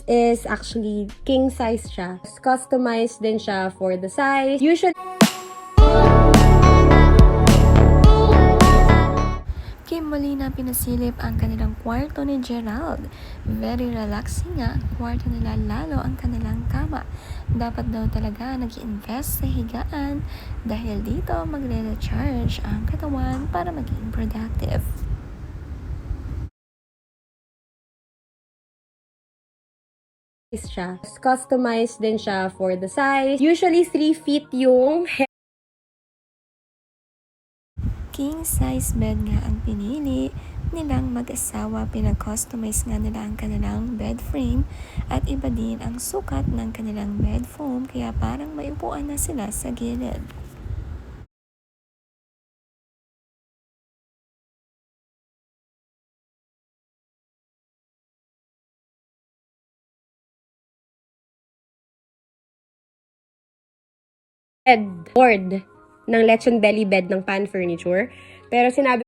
is actually king size siya. Customized din siya for the size. Usually, Kim Molina pinasilip ang kanilang kwarto ni Gerald. Very relaxing nga ang kwarto nila, lalo ang kanilang kama. Dapat daw talaga nag-invest sa higaan dahil dito magre-recharge ang katawan para maging productive. siya. Customized din siya for the size. Usually, 3 feet yung King size bed nga ang pinili nilang mag-asawa. Pinag-customize nga nila ang kanilang bed frame at iba din ang sukat ng kanilang bed foam, kaya parang may upuan na sila sa gilid. board ng lechon belly bed ng Pan Furniture. Pero sinabi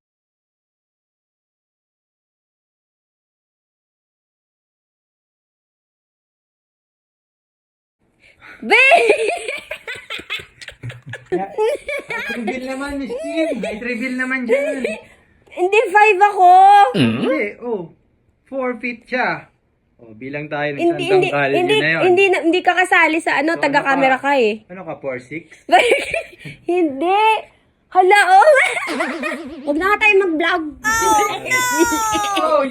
Reveal naman, Miss Kim. May reveal naman dyan. Hindi, 5 ako! Hindi, 4 feet siya. Bilang tayo ng Hindi, sandang hindi, college hindi, na yun. hindi ka kasali sa So, taga-camera ka eh. Ano ka, 4'6"? Hindi! Hala, oh! Huwag na nga tayo mag-vlog.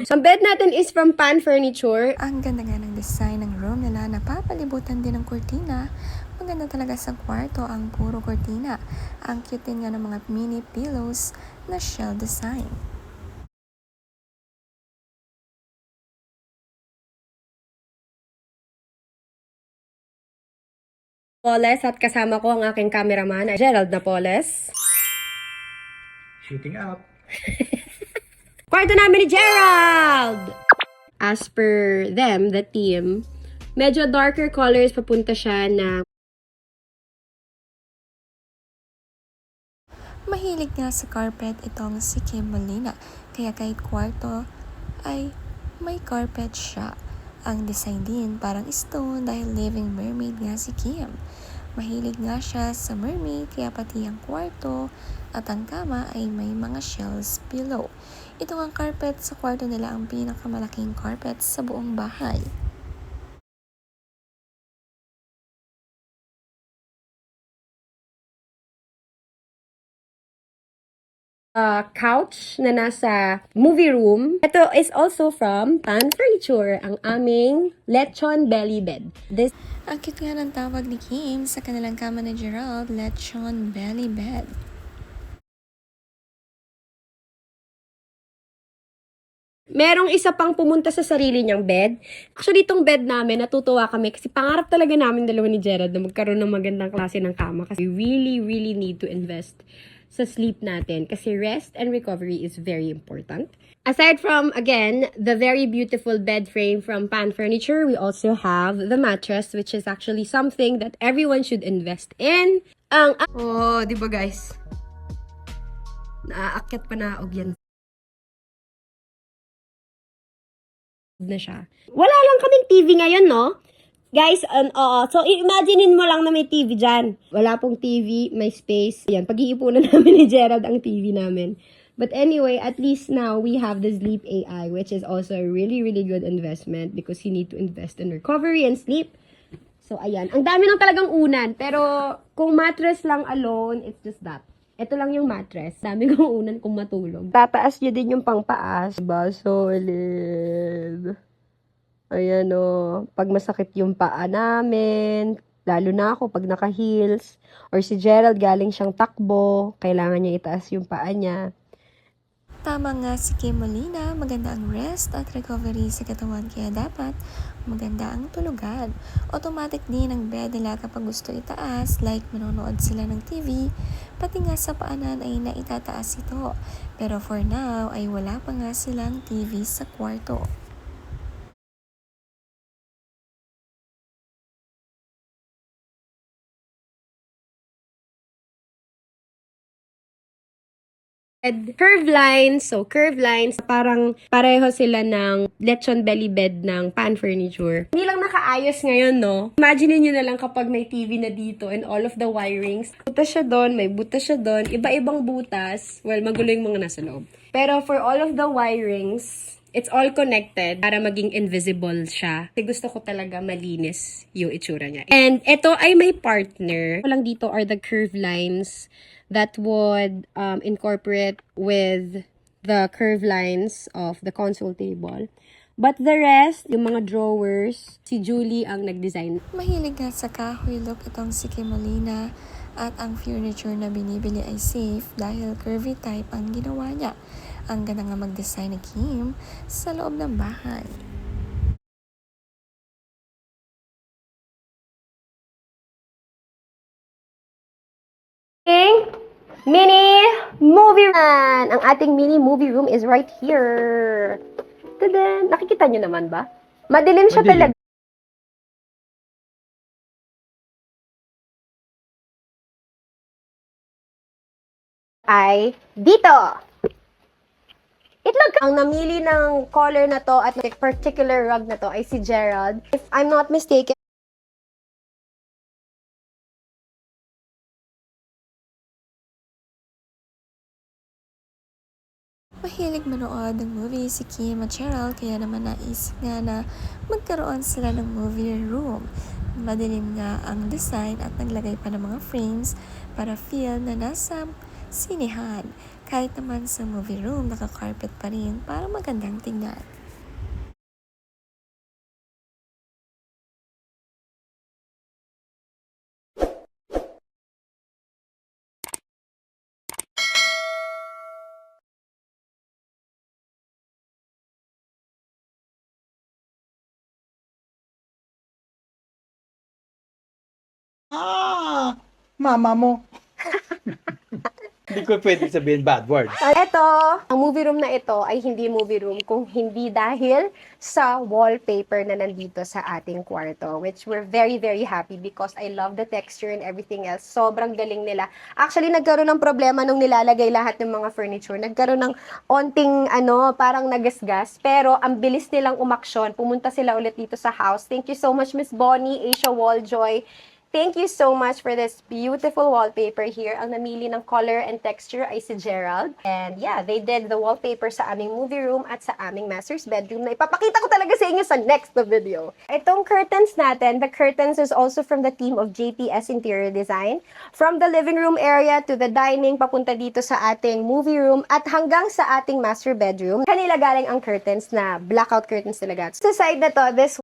So, ang bed natin is from Pan Furniture. Ang ganda nga ng design ng room nila, napapalibutan din ng kurtina. Maganda talaga sa kwarto ang puro kurtina. Ang cute din nga ng mga mini pillows na shell design. Napoles at kasama ko ang aking cameraman, Gerald Napoles. Shooting up. Kwarto namin ni Gerald! As per them, the team, medyo darker colors papunta siya na Mahilig nga sa carpet itong si Kim Molina, kaya kahit kwarto ay may carpet siya. Ang design din parang stone dahil living mermaid nga si Kim. Mahilig nga siya sa mermaid, kaya pati ang kwarto at ang kama ay may mga shells below. Ito ang carpet sa kwarto nila, ang pinakamalaking carpet sa buong bahay. couch na nasa movie room. Ito is also from Pan Furniture, ang aming lechon belly bed. This Ang cute nga ng tawag ni Kim sa kanilang kama ni Gerald, lechon belly bed. merong isa pang pumunta sa sarili niyang bed. Actually, itong bed namin, natutuwa kami kasi pangarap talaga namin dalawa ni Gerald na magkaroon ng magandang klase ng kama kasi we really, really need to invest sa sleep natin kasi rest and recovery is very important. Aside from, again, the very beautiful bed frame from Pan Furniture, we also have the mattress, which is actually something that everyone should invest in. Di ba guys? Naaakyat pa na og yan na siya. Wala lang kaming TV ngayon, no? Guys, so imaginein mo lang na may TV dyan. Wala pong TV, may space. Yan, pag-iipunan namin ni Gerald ang TV namin. But anyway, at least now we have the Sleep AI, which is also a really, really good investment because you need to invest in recovery and sleep. So, ayan. Ang dami lang talagang unan. Pero, kung mattress lang alone, it's just that. Ito lang yung mattress. Dami kong unan kung matulog. Tataas nyo din yung pangpaas. Diba? Solid. Ayan o. Pag masakit yung paa namin, lalo na ako pag naka-heels, or si Gerald galing siyang takbo, kailangan niya itaas yung paa niya. Tama nga si Kim Molina, maganda ang rest at recovery sa katawan, kaya dapat maganda ang tulugan. Automatic din ang bed nila kapag gusto itaas, like manonood sila ng TV, pati nga sa paanan ay naitataas ito. Pero for now ay wala pa nga silang TV sa kwarto. curve lines. So, curve lines, parang pareho sila ng lechon belly bed ng Pan Furniture. Hindi lang nakaayos ngayon, no? Imagine nyo na lang kapag may TV na dito and all of the wirings. Butas siya doon, may butas siya doon, iba-ibang butas. Well, magulo yung mga nasa loob. Pero for all of the wirings, it's all connected para maging invisible siya. Kasi gusto ko talaga malinis yung itsura niya. And ito ay may partner. Walang dito are the curve lines that would incorporate with the curve lines of the console table. But the rest, yung mga drawers, si Julie ang nag-design. Mahilig nga sa kahoy look itong si Kim Molina at ang furniture na binibili ay safe dahil curvy type ang ginawa niya. Ang ganda nga mag-design ni Kim sa loob ng bahay. Mini movie room. Ang ating mini movie room is right here. Tada! Nakikita nyo naman ba? Madilim siya Madilim. talaga. Ay dito. Itlog ang namili ng color na to at particular rug na to ay si Gerald. If I'm not mistaken, Mahilig manood ng movie si Kim at Cheryl kaya naman naisip nga na magkaroon sila ng movie room. Madilim nga ang design at naglagay pa ng mga frames para feel na nasa sinehan. Kahit naman sa movie room, naka-carpet pa rin para magandang tingnan. Mama mo. Hindi ko pwede sabihin bad words. ito, ang movie room na ito ay hindi movie room kung hindi dahil sa wallpaper na nandito sa ating kwarto, which we're very, very happy because I love the texture and everything else. Sobrang galing nila. Actually, nagkaroon ng problema nung nilalagay lahat ng mga furniture. Nagkaroon ng onting, parang nagasgas, pero ang bilis nilang umaksyon. Pumunta sila ulit dito sa house. Thank you so much, Miss Bonnie, Asia Walljoy. Thank you so much for this beautiful wallpaper here. Ang namili ng color and texture ay si Gerald. And yeah, they did the wallpaper sa aming movie room at sa aming master's bedroom na ipapakita ko talaga sa inyo sa next na video. Itong curtains natin, the curtains is also from the team of JPS Interior Design. From the living room area to the dining, papunta dito sa ating movie room at hanggang sa ating master bedroom. Kanila galing ang curtains na blackout curtains talaga. Sa side na to, this